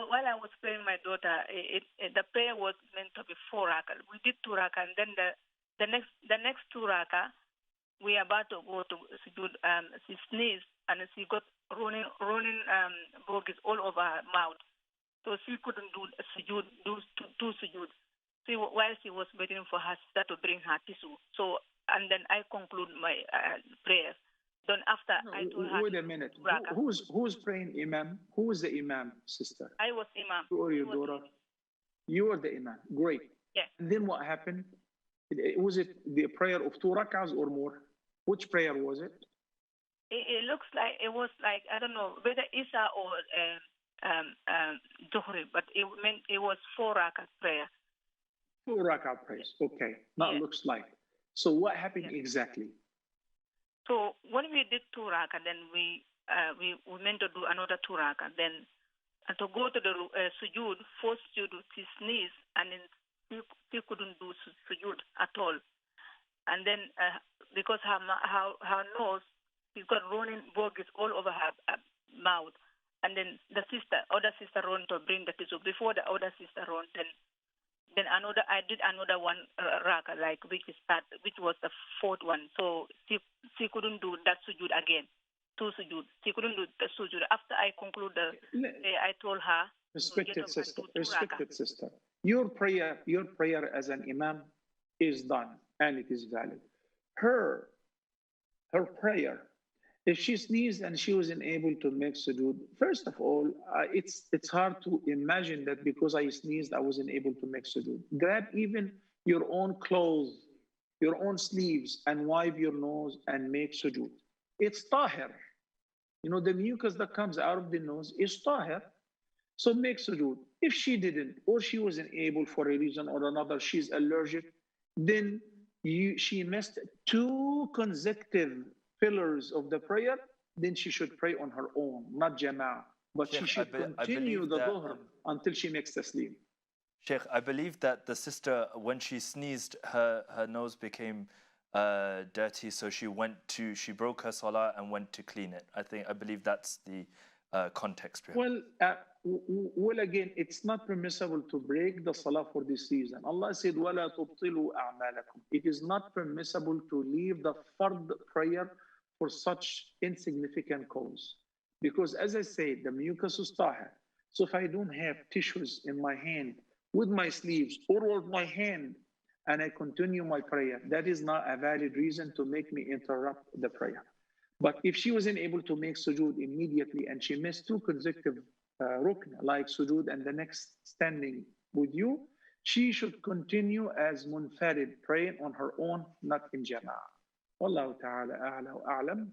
while I was praying my daughter, the prayer was meant to be 4 rakah. We did 2 rakah, and then the next 2 rakah, we are about to go to sujood. She sneezed, and she got running bogies all over her mouth. So she couldn't do sujood, two sujood. While she was waiting for her sister to bring her tissue. So, and then I conclude my prayer. Then after I told her. Wait a minute. Who's praying Imam? Who is the Imam, sister? I was Imam. You or your daughter? You were the Imam. Great. Yeah. And then what happened? Was it the prayer of 2 rak'ahs or more? Which prayer was it? It looks like it was like, I don't know whether Isa or Zuhri, but it meant it was 4 rak'ah prayer. 4 rak'ah prayers. Okay. Now it looks like. So what happened exactly? So when we did 2 rak'ah, then we meant to do another 2 rak'ah. Then to go to the sujood, first sujood, she sneezed, and then she couldn't do sujood at all. And then because her nose, she's got running bogies all over her mouth. And then the other sister ran to bring the tissue. Before the other sister ran, then I did another 1 rak'ah, like which was the 4th one. So she couldn't do that sujood again. 2 sujood. She couldn't do the sujood. After I conclude I told her. Respected sister. Your prayer as an imam is done and it is valid. Her prayer, if she sneezed and she wasn't able to make sujood, first of all, it's hard to imagine that because I sneezed, I wasn't able to make sujood. Grab even your own clothes, your own sleeves, and wipe your nose and make sujood. It's tahir. The mucus that comes out of the nose is tahir. So make sujood. If she didn't, or she wasn't able for a reason or another, she's allergic, then she missed 2 consecutive pillars of the prayer, then she should pray on her own, not jama'ah. But Sheikh, she should continue the dhuhr until she makes taslim. Sheikh, I believe that the sister, when she sneezed, her nose became dirty, so she broke her salah and went to clean it. I believe that's the context. Well, again, it's not permissible to break the salah for this reason. Allah said, وَلَا تُبْطِلُوا أَعْمَالَكُمْ. It is not permissible to leave the fard prayer for such insignificant cause. Because as I said, the mucus is tahir. So if I don't have tissues in my hand, with my sleeves, or with my hand, and I continue my prayer, that is not a valid reason to make me interrupt the prayer. But if she wasn't able to make sujood immediately and she missed 2 consecutive rukn, like sujood and the next standing with you, she should continue as munfarid, praying on her own, not in jama'ah. Wallahu ta'ala a'la wa a'lam.